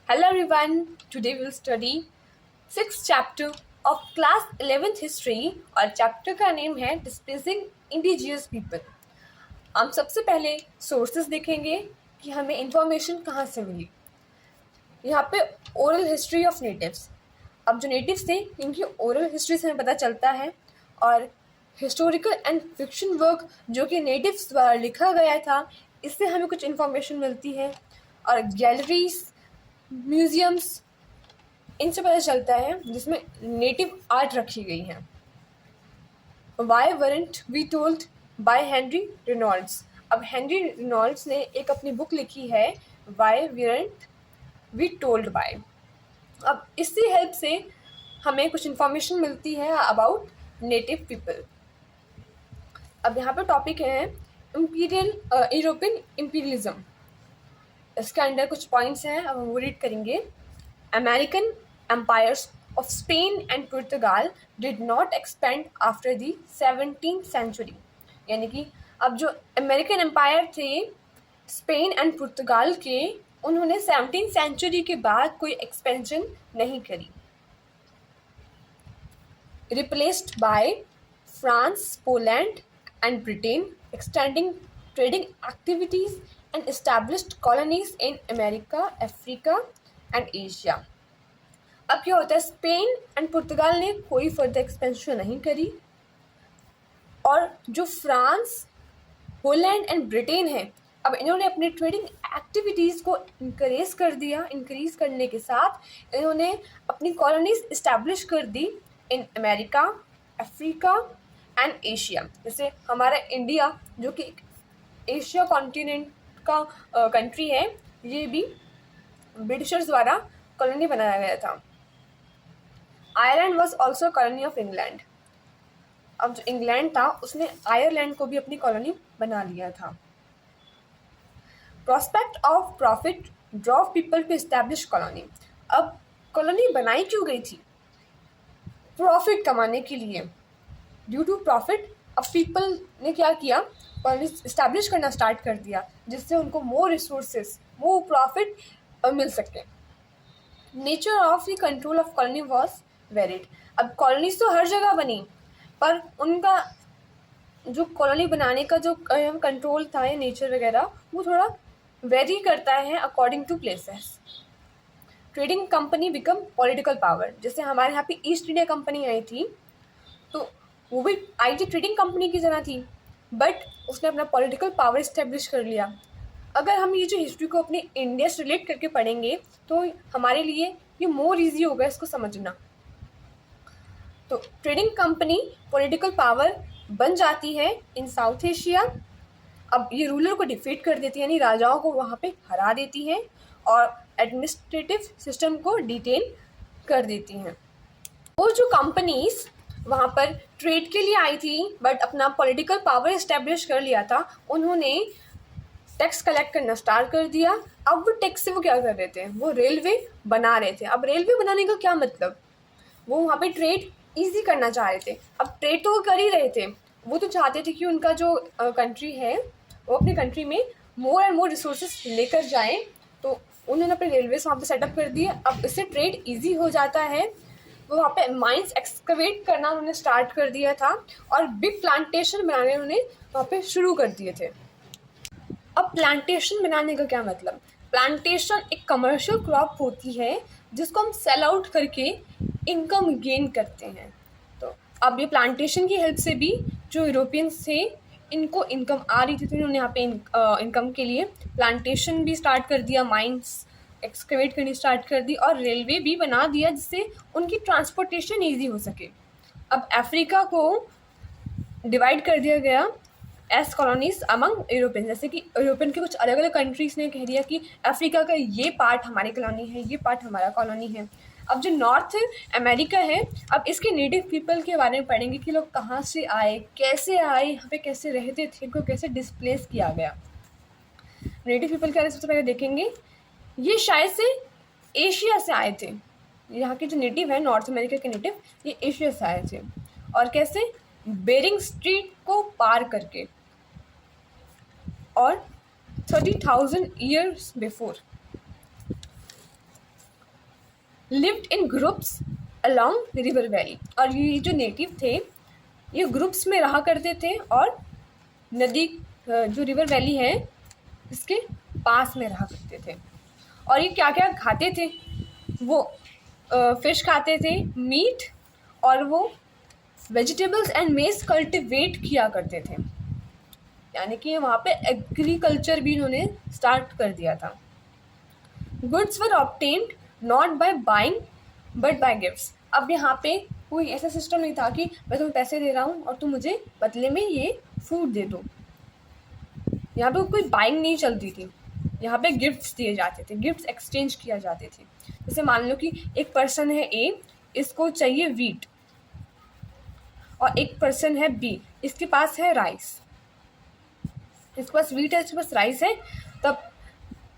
Hello everyone, today we'll study 6th chapter of class 11th history और chapter का name है displacing indigenous people. हम सबसे पहले सोर्सेज देखेंगे कि हमें इंफॉर्मेशन कहाँ से मिली। यहाँ पे ओरल हिस्ट्री ऑफ नेटिव्स। अब जो नेटिव्स थे इनकी ओरल हिस्ट्री से हमें पता चलता है और हिस्टोरिकल एंड फिक्शन वर्क जो कि नेटिव्स द्वारा लिखा गया था इससे हमें कुछ इन्फॉर्मेशन मिलती है और गैलरीज म्यूजियम्स इनसे पता चलता है जिसमें नेटिव आर्ट रखी गई है। Why weren't we told by Henry Reynolds. अब हेनरी रेनॉल्ड्स ने एक अपनी बुक लिखी है why weren't we told by. अब इसकी हेल्प से हमें कुछ इन्फॉर्मेशन मिलती है अबाउट नेटिव पीपल। अब यहाँ पर टॉपिक है इम्पीरियल यूरोपियन इम्पीरियलिज्म। इसके अंदर कुछ पॉइंट्स हैं, अब हम वो रीड करेंगे। American empires of Spain and Portugal did not expand after the 17th century। यानी कि अब जो अमेरिकन एम्पायर थे स्पेन एंड पुर्तगाल के, उन्होंने 17th सेंचुरी के बाद कोई एक्सपेंशन नहीं करी। Replaced by France, Poland and Britain, extending trading activities and established colonies in America, Africa and Asia. अब क्या होता है, स्पेन एंड पुर्तगाल ने कोई फर्दर एक्सपेंशन नहीं करी और जो फ्रांस, होलैंड एंड ब्रिटेन है, अब इन्होंने अपनी ट्रेडिंग एक्टिविटीज़ को इंक्रीज कर दिया। इंक्रीज करने के साथ इन्होंने अपनी कॉलोनीज इस्टेब्लिश कर दी in America, Africa and Asia. जैसे हमारा इंडिया जो कि एशिया कॉन्टिनेंट का कंट्री है, ये भी ब्रिटिशर्स द्वारा कॉलोनी बनाया गया था। Ireland was also colony of England. अब जो इंग्लैंड था उसने आयरलैंड को भी अपनी कॉलोनी बना लिया था। Prospect of profit drove people to establish colony. अब कॉलोनी बनाई क्यों गई थी? प्रॉफिट कमाने के लिए। ड्यू टू प्रॉफिट अब पीपल ने क्या किया, कॉलोनी इस्टेब्लिश करना स्टार्ट कर दिया जिससे उनको मोर रिसोर्सेज, मोर प्रॉफिट मिल सके। Nature of the control of colony was varied. अब कॉलोनीज तो हर जगह बनी पर उनका जो कॉलोनी बनाने का जो कंट्रोल था या नेचर वगैरह वो थोड़ा वेरी करता है according to places. Trading company become political power. जैसे हमारे यहाँ पे ईस्ट इंडिया कंपनी आई थी तो वो भी आई थी ट्रेडिंग कंपनी की तरह थी, बट उसने अपना पॉलिटिकल पावर इस्टेब्लिश कर लिया। अगर हम ये जो हिस्ट्री को अपने इंडिया से रिलेट करके पढ़ेंगे तो हमारे लिए ये मोर इजी होगा इसको समझना। तो ट्रेडिंग कंपनी पॉलिटिकल पावर बन जाती है इन साउथ एशिया। अब ये रूलर को डिफीट कर देती है, यानी राजाओं को वहाँ पे हरा देती है और एडमिनिस्ट्रेटिव सिस्टम को डिटेन कर देती हैं। वो जो कंपनीज वहाँ पर ट्रेड के लिए आई थी बट अपना पॉलिटिकल पावर इस्टेब्लिश कर लिया था, उन्होंने टैक्स कलेक्ट करना स्टार्ट कर दिया। अब वो टैक्स से वो क्या कर रहे थे, वो रेलवे बना रहे थे। अब रेलवे बनाने का क्या मतलब, वो वहाँ पे ट्रेड इजी करना चाह रहे थे। अब ट्रेड तो वो कर ही रहे थे, वो तो चाहते थे कि उनका जो कंट्री है वो अपनी कंट्री में मोर एंड मोर रिसोर्सेज लेकर जाएं, तो उन्होंने अपने रेलवेज वहाँ पे सेटअप कर दिए। अब इससे ट्रेड ईजी हो जाता है। वो वहाँ पे माइंस एक्सकवेट करना उन्होंने स्टार्ट कर दिया था और बिग प्लांटेशन बनाने उन्होंने वहाँ पे शुरू कर दिए थे। अब प्लांटेशन बनाने का क्या मतलब, प्लांटेशन एक कमर्शियल क्रॉप होती है जिसको हम सेल आउट करके इनकम गेन करते हैं। तो अब ये प्लांटेशन की हेल्प से भी जो यूरोपियंस थे इनको इनकम आ रही थी, तो इन्होंने यहाँ पे इनकम के लिए प्लांटेशन भी स्टार्ट कर दिया, माइंस एक्सकवेट करनी स्टार्ट कर दी और रेलवे भी बना दिया जिससे उनकी ट्रांसपोर्टेशन ईजी हो सके। अब अफ्रीका को डिवाइड कर दिया गया एस कॉलोनीज अमंग यूरोपियन। जैसे कि यूरोपियन के कुछ अलग अलग कंट्रीज ने कह दिया कि अफ्रीका का ये पार्ट हमारी कॉलोनी है, ये पार्ट हमारा कॉलोनी है। अब जो नॉर्थ अमेरिका है, अब इसके नेटिव पीपल के बारे में पढ़ेंगे कि लोग कहाँ से आए, कैसे आए, यहाँ पे कैसे रहते थे, इनको कैसे डिस्प्लेस किया गया। नेटिव पीपल के बारे में सबसे पहले देखेंगे, ये शायद से एशिया से आए थे। यहाँ के जो नेटिव है नॉर्थ अमेरिका के नेटिव, ये एशिया से आए थे। और कैसे, बेरिंग स्ट्रीट को पार करके और 30,000 years before. Lived in groups along river valley. और ये जो नेटिव थे ये ग्रुप्स में रहा करते थे और नदी जो रिवर वैली है इसके पास में रहा करते थे। और ये क्या क्या खाते थे, वो फिश खाते थे, मीट, और वो वेजिटेबल्स एंड मेज कल्टिवेट किया करते थे। यानी कि वहाँ पे एग्रीकल्चर भी इन्होंने स्टार्ट कर दिया था। Goods were obtained not by buying but by gifts. अब यहाँ पे कोई ऐसा सिस्टम नहीं था कि मैं तुम्हें पैसे दे रहा हूँ और तुम मुझे बदले में ये फूड दे दो। यहाँ पे कोई बाइंग नहीं चलती थी, यहाँ पे गिफ्ट्स दिए जाते थे, गिफ्ट्स एक्सचेंज किया जाते थे। जैसे मान लो कि एक पर्सन है ए, इसको चाहिए वीट, और एक पर्सन है बी, इसके पास है राइस। इसके पास वीट है, इसके पास राइस है, तब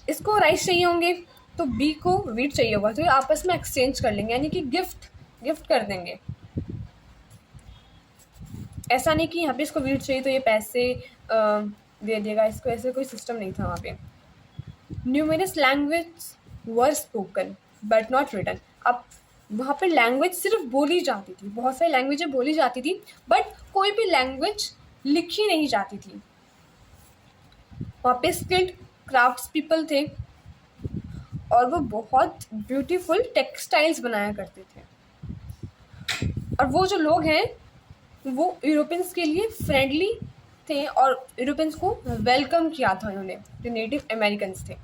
इसको राइस चाहिए होंगे तो बी को वीट चाहिए होगा, तो ये आपस में एक्सचेंज कर लेंगे, यानी कि गिफ्ट कर देंगे। ऐसा नहीं कि यहाँ पे इसको वीट चाहिए तो ये पैसे दे देगा इसको, ऐसे कोई सिस्टम नहीं था वहाँ पे। Numerous language were spoken but not written. अब वहाँ पे लैंग्वेज सिर्फ बोली जाती थी, बहुत सारी लैंग्वेजें बोली जाती थी, बट कोई भी लैंग्वेज लिखी नहीं जाती थी। वहाँ पे स्किल्ड क्राफ्ट्स पीपल थे और वो बहुत ब्यूटीफुल टेक्सटाइल्स बनाया करते थे। और वो जो लोग हैं वो यूरोपियंस के लिए फ्रेंडली थे और यूरोपियंस को वेलकम किया था उन्होंने, जो नेटिव अमेरिकन्स थे।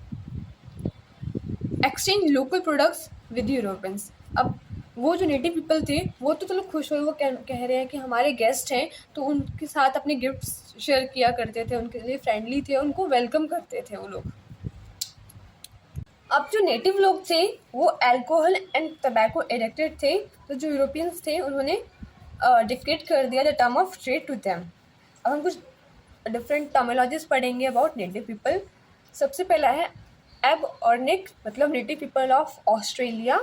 Exchange local products with Europeans. अब वो जो नेटिव पीपल थे वो तो चलो खुश हुए, वो कह रहे हैं कि हमारे गेस्ट हैं, तो उनके साथ अपने गिफ्ट्स शेयर किया करते थे, उनके लिए फ्रेंडली थे, उनको वेलकम करते थे वो लोग। अब जो नेटिव लोग थे वो अल्कोहल एंड टबैको एडिक्टेड थे, तो जो यूरोपियंस थे उन्होंने डिक्टेट कर दिया the term of trade to them. अब हम कुछ डिफरेंट टर्मिनोलॉजीज पढ़ेंगे अबाउट नेटिव पीपल। सबसे पहला है एबऑर्निक, मतलब native people of Australia.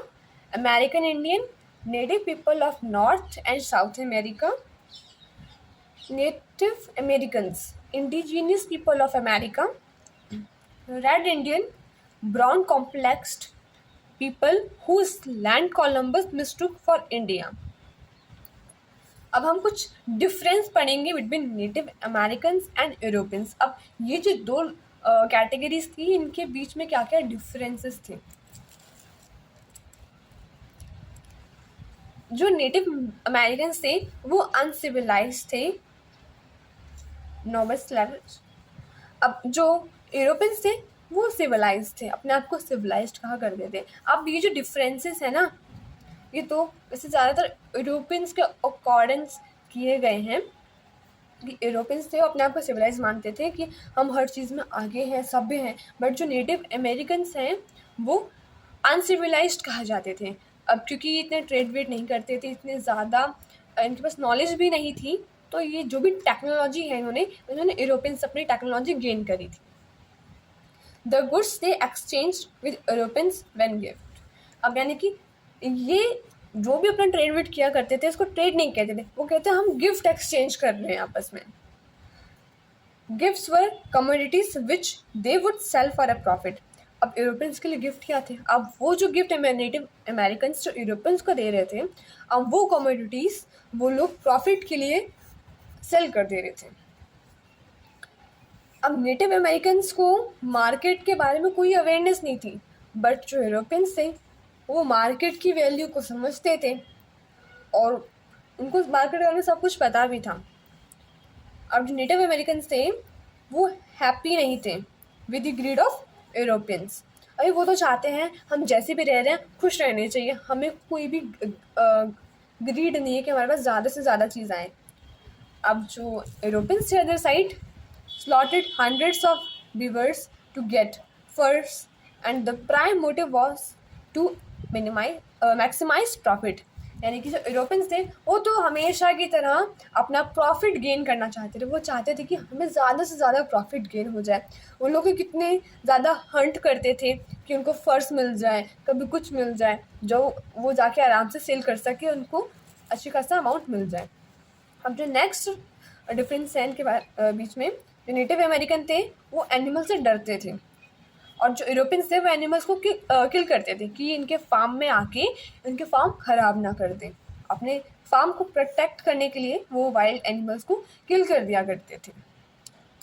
American Indian, native people of North and South America. Native Americans, indigenous people of America. Red Indian, brown complexed people whose land Columbus mistook for India। अब हम कुछ difference पढ़ेंगे between native American and Europeans. अब ये जो दो categories थी इनके बीच में क्या क्या डिफरेंसेस थे। जो नेटिव अमेरिकन थे वो अनसिविलाइज थे, नोबल स्लेव्स। अब जो यूरोपियंस थे वो सिविलाइज थे, अपने आप को सिविलाइज्ड कहा करते थे। अब ये जो डिफरेंसेस है ना, ये तो वैसे ज़्यादातर यूरोपियंस के अकॉर्डिंग्स किए गए हैं कि यूरोपियंस थे वो अपने आप को सिविलाइज मानते थे कि हम हर चीज़ में आगे हैं, सभ्य हैं, बट जो नेटिव अमेरिकन्स हैं वो अनसिविलाइज्ड कहा जाते थे। अब क्योंकि इतने ट्रेड वेड नहीं करते थे, इतने ज़्यादा इनके पास नॉलेज भी नहीं थी, तो ये जो भी टेक्नोलॉजी है उन्होंने यूरोपियंस अपनी टेक्नोलॉजी गेन करी थी। The goods they exchange with Europeans when gift. अब यानी कि ये जो भी अपना ट्रेड वेड किया करते थे इसको ट्रेड नहीं कहते थे, वो कहते हैं हम गिफ्ट एक्सचेंज कर रहे हैं आपस में। Gifts were commodities which they would sell for a profit. अब यूरोपियंस के लिए गिफ्ट क्या थे, अब वो जो गिफ्ट नेटिव अमेरिकन जो यूरोपियंस को दे रहे थे, अब वो कमोडिटीज वो लोग प्रॉफिट के लिए सेल कर दे रहे थे। अब नेटिव अमेरिकन्स को मार्केट के बारे में कोई अवेयरनेस नहीं थी, बट जो यूरोपियंस थे वो मार्केट की वैल्यू को समझते थे और उनको मार्केट के बारे में सब कुछ पता भी था। अब जो नेटिव अमेरिकन्स थे वो हैप्पी नहीं थे with the greed of Europeans. अभी वो तो चाहते हैं हम जैसे भी रह रहे हैं खुश रहने चाहिए, हमें कोई भी ग्रीड नहीं है कि हमारे पास ज़्यादा से ज़्यादा चीज़ आए। अब जो यूरोपियंस थे other side slaughtered hundreds of beavers to get furs and the prime motive was to maximize profit। यानी कि जो यूरोपियंस थे वो तो हमेशा की तरह अपना प्रॉफिट गेन करना चाहते थे, वो चाहते थे कि हमें ज़्यादा से ज़्यादा प्रॉफिट गेन हो जाए। उन लोग कितने ज़्यादा हंट करते थे कि उनको फर्स मिल जाए, कभी कुछ मिल जाए जो वो जाके आराम से सेल कर सके, उनको अच्छी खासा अमाउंट मिल जाए। अब जो नेक्स्ट डिफरेंस है इनके बीच में, जो नेटिव अमेरिकन थे वो एनिमल से डरते थे और जो यूरोपियंस थे वो एनिमल्स को किल करते थे कि इनके फार्म में आके इनके फार्म खराब ना कर दें। अपने फार्म को प्रोटेक्ट करने के लिए वो वाइल्ड एनिमल्स को किल कर दिया करते थे।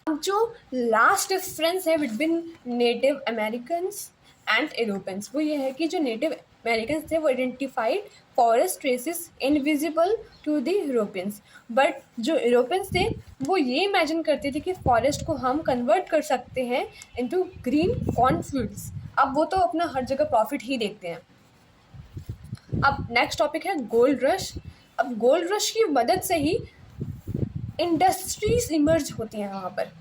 अब जो लास्ट डिफरेंस है between native Americans and Europeans वो ये है कि जो नेटिव अमेरिकन्स थे वो identified forest traces invisible to the Europeans, but जो यूरोपियंस थे वो ये इमेजिन करते थे कि फॉरेस्ट को हम कन्वर्ट कर सकते हैं इनटू ग्रीन कॉर्नफील्ड्स। अब वो तो अपना हर जगह प्रॉफिट ही देखते हैं। अब नेक्स्ट टॉपिक है गोल्ड रश। अब गोल्ड रश की मदद से ही इंडस्ट्रीज इमर्ज होती हैं वहाँ पर।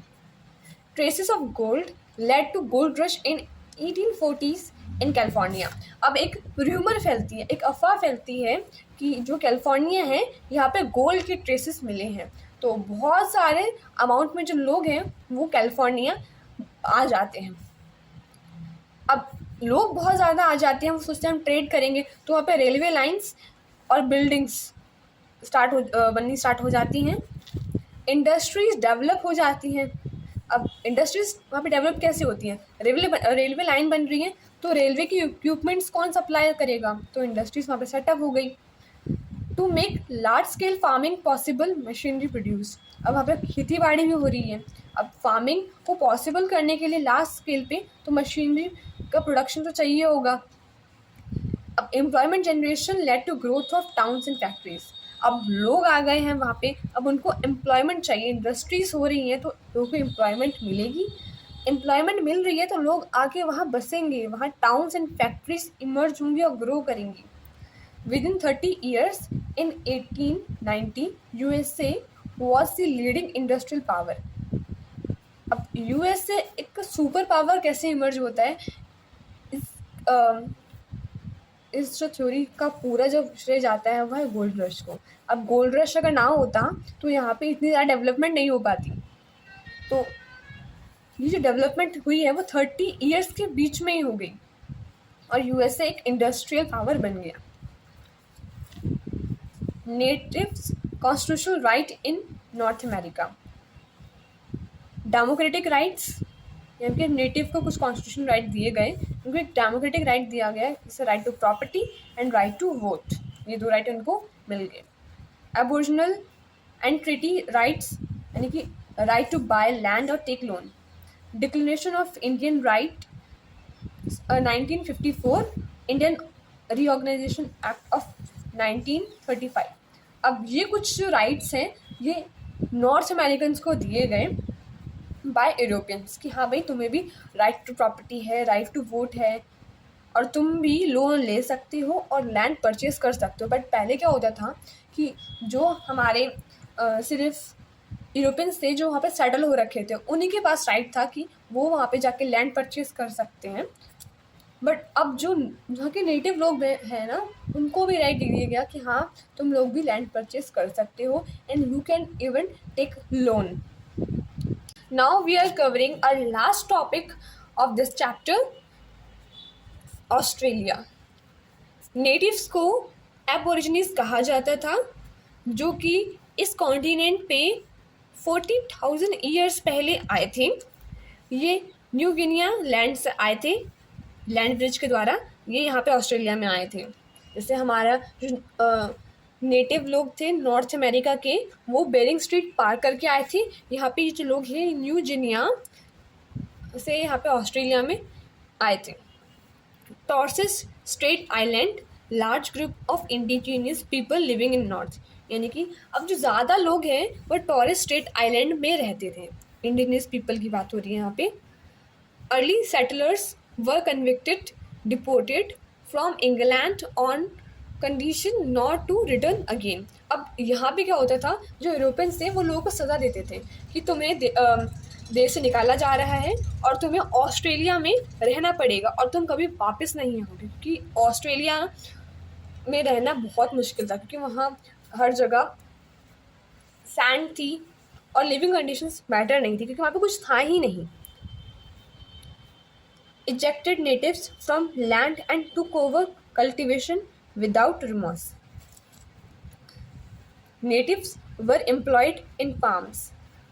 Traces of gold led to gold rush in 1840s in California. अब एक र्यूमर फैलती है, एक अफवाह फैलती है कि जो कैलिफोर्निया है यहाँ पे गोल्ड के ट्रेसेस मिले हैं, तो बहुत सारे अमाउंट में जो लोग हैं वो कैलिफोर्निया आ जाते हैं। अब लोग बहुत ज़्यादा आ जाते हैं, वो सोचते हैं हम ट्रेड करेंगे, तो वहाँ पे रेलवे लाइंस और बिल्डिंग्स बननी स्टार्ट हो जाती हैं। इंडस्ट्रीज डेवलप हो जाती हैं। अब इंडस्ट्रीज वहाँ पे डेवलप कैसे होती हैं? रेलवे लाइन बन रही है तो रेलवे की इक्विपमेंट्स कौन सप्लाई करेगा? तो इंडस्ट्रीज वहाँ पे सेटअप हो गई। To make large scale farming possible machinery produce. अब वहाँ पे खेती बाड़ी भी हो रही है। अब फार्मिंग को पॉसिबल करने के लिए लार्ज स्केल पे तो मशीनरी का प्रोडक्शन तो चाहिए होगा। अब employment generation led to growth of towns and factories. अब लोग आ गए हैं वहाँ पे, अब उनको एम्प्लॉयमेंट चाहिए, इंडस्ट्रीज हो रही हैं तो लोगों को एम्प्लॉयमेंट मिलेगी। एम्प्लॉयमेंट मिल रही है तो लोग आके वहाँ बसेंगे, वहाँ टाउन्स एंड फैक्ट्रीज इमर्ज होंगी और ग्रो करेंगी। Within 30 years, in 1890, USA was the leading industrial power. अब USA एक सुपर पावर कैसे इमर्ज होता है, इस जो थ्योरी का पूरा जो श्रेय जाता है वह है गोल्ड रश को। अब गोल्ड रश अगर ना होता तो यहाँ पे इतनी ज़्यादा डेवलपमेंट नहीं हो पाती। तो ये जो डेवलपमेंट हुई है वो 30 ईयर्स के बीच में ही हो गई और USA एक इंडस्ट्रियल पावर बन गया। नेटिव्स कॉन्स्टिट्यूशनल राइट इन नॉर्थ अमेरिका। डेमोक्रेटिक राइट्स, यानी कि नेटिव को कुछ कॉन्स्टिट्यूशन राइट दिए गए, उनको एक डेमोक्रेटिक राइट दिया गया, जैसे right to property and right to vote. ये दो राइट उनको मिल गए। एबोरिजिनल एंड ट्रीटी राइट्स, यानी कि राइट टू बाय लैंड और take loan. Declaration of Indian right 1954, Indian reorganisation act of 1935। अब ये कुछ जो राइट्स हैं ये नॉर्थ अमेरिकन्स को दिए गए बाय यूरोपियंस कि हाँ भाई तुम्हें भी राइट टू प्रॉपर्टी है, राइट टू वोट है और तुम भी लोन ले सकते हो और लैंड परचेज कर सकते हो। बट पहले क्या होता था कि जो हमारे सिर्फ यूरोपियंस थे जो वहाँ पे सेटल हो रखे थे उन्हीं के पास राइट था कि वो वहाँ पे जाके लैंड परचेज कर सकते हैं। बट अब जो वहाँ के नेटिव लोग हैं ना उनको भी राइट दे दिया गया कि हाँ तुम लोग भी लैंड परचेज कर सकते हो and you can even take loan. Now we are covering our last topic of this chapter, Australia. Natives को एबोरिजिनीज कहा जाता था जो कि इस कॉन्टिनेंट पे 40,000 ईयर्स पहले आए थे। ये न्यू गिनिया लैंड से आए थे, लैंड ब्रिज के द्वारा ये यहाँ पे ऑस्ट्रेलिया में आए थे। जैसे हमारा जो नेटिव लोग थे नॉर्थ अमेरिका के वो बेरिंग स्ट्रीट पार करके आए थे। यहाँ पे जो लोग हैं न्यू गिनिया से यहाँ पे ऑस्ट्रेलिया में आए थे। Torres strait island, large group of indigenous people living in north, यानी कि अब जो ज़्यादा लोग हैं वो टॉरेस स्ट्रेट आइलैंड में रहते थे। इंडिजिनियस पीपल की बात हो रही है यहाँ पे। Early settlers were convicted deported from England on condition not to return again. अब यहाँ पे क्या होता था, जो यूरोपियंस थे वो लोगों को सज़ा देते थे कि तुम्हें देश से निकाला जा रहा है और तुम्हें ऑस्ट्रेलिया में रहना पड़ेगा और तुम कभी वापस नहीं आओगे, क्योंकि ऑस्ट्रेलिया में रहना बहुत मुश्किल था क्योंकि वहाँ हर जगह सैंड थी और लिविंग कंडीशंस मैटर नहीं थी क्योंकि वहाँ पे कुछ था ही नहीं। Ejected natives from land and took over cultivation without remorse. Natives were employed in farms.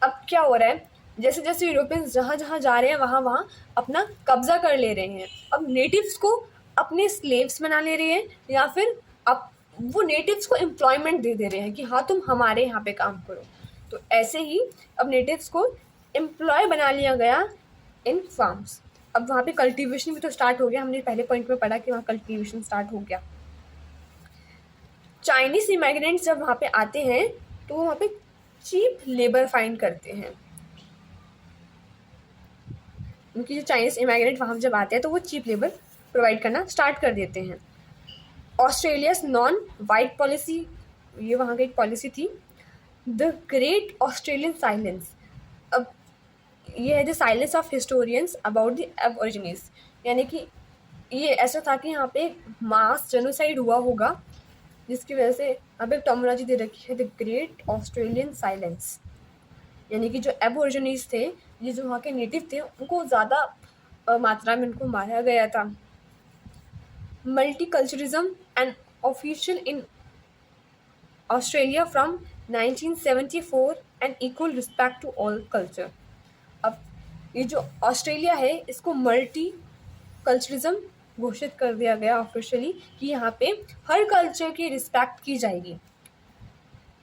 अब क्या हो रहा है, जैसे जैसे यूरोपियंस जहाँ जहाँ जा रहे हैं वहाँ वहाँ अपना कब्जा कर ले रहे हैं। अब नेटिव्स को अपने स्लेव्स बना ले रहे हैं, या फिर अब वो नेटिव्स को एम्प्लॉयमेंट दे रहे हैं कि हाँ तुम हमारे यहाँ पे काम करो। तो ऐसे ही अब नेटिव्स को एम्प्लॉय बना लिया गया इन फार्म्स। अब वहाँ पे कल्टीवेशन भी तो स्टार्ट हो गया, हमने पहले पॉइंट में पढ़ा कि वहाँ कल्टीवेशन स्टार्ट हो गया। चाइनीज इमिग्रेंट्स जब वहाँ पे आते हैं तो वहाँ पे चीप लेबर फाइंड करते हैं, क्योंकि जो चाइनीज इमिग्रेंट वहाँ जब आते हैं तो वो चीप लेबर प्रोवाइड करना स्टार्ट कर देते हैं। ऑस्ट्रेलियाज नॉन वाइट पॉलिसी, ये वहाँ की एक पॉलिसी थी। द ग्रेट ऑस्ट्रेलियन साइलेंस, अब ये है the silence of historians about the एबोरिजिनीज, यानी कि ये ऐसा था कि यहाँ पे मास जेनोसाइड हुआ होगा, जिसकी वजह से यहाँ पे टर्मिनोलॉजी दे रखी है द ग्रेट ऑस्ट्रेलियन साइलेंस, यानी कि जो एबोरिजिनीज थे, ये जो वहाँ के नेटिव थे, उनको ज़्यादा मात्रा में उनको मारा गया था। Multiculturism and official in Australia from 1974 and equal respect to all culture. अब ये जो ऑस्ट्रेलिया है इसको मल्टी कल्चरिज्म घोषित कर दिया गया ऑफिशियली कि यहाँ पे हर कल्चर की रिस्पेक्ट की जाएगी।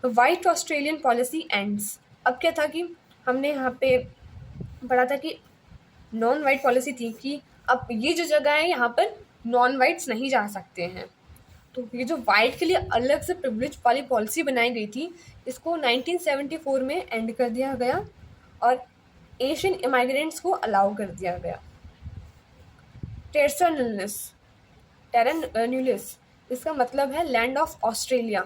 वाइट ऑस्ट्रेलियन पॉलिसी एंड्स, अब क्या था कि हमने यहाँ पे पढ़ा था कि नॉन वाइट पॉलिसी थी कि अब ये जो जगह है यहाँ पर नॉन वाइट्स नहीं जा सकते हैं। तो ये जो वाइट के लिए अलग से प्रिविलेज वाली पॉलिसी बनाई गई थी, इसको 1974 में एंड कर दिया गया और एशियन इमिग्रेंट्स को अलाउ कर दिया गया। टेरा न्यूलिस, इसका मतलब है लैंड ऑफ ऑस्ट्रेलिया।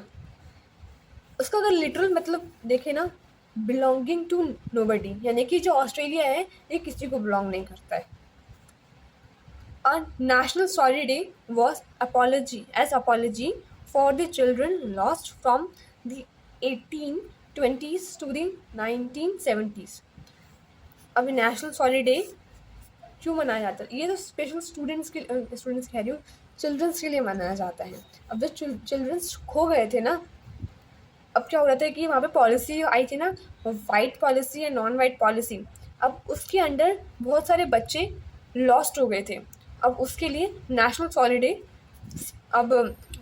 उसका अगर लिटरल मतलब देखें ना, बिलोंगिंग टू नोबडी, यानी कि जो ऑस्ट्रेलिया है ये किसी को बिलोंग नहीं करता है। और national sorry day was apology for the children lost from the 1820s to the 1970s। अभी नेशनल सॉरी डे क्यों मनाया जाता है? ये तो स्पेशल स्टूडेंट्स कह रही हूँ, चिल्ड्रंस के लिए मनाया जाता है। अब जो चिल्ड्रंस खो गए थे ना, अब क्या हो रहा था कि वहाँ पे पॉलिसी आई थी ना, वाइट पॉलिसी या नॉन वाइट पॉलिसी, अब उसके अंडर बहुत सारे बच्चे लॉस्ट हो गए थे। अब उसके लिए नेशनल सॉरी डे अब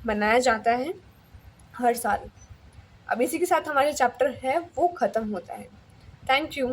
मनाया जाता है हर साल। अब इसी के साथ हमारे चैप्टर है वो ख़त्म होता है। Thank you.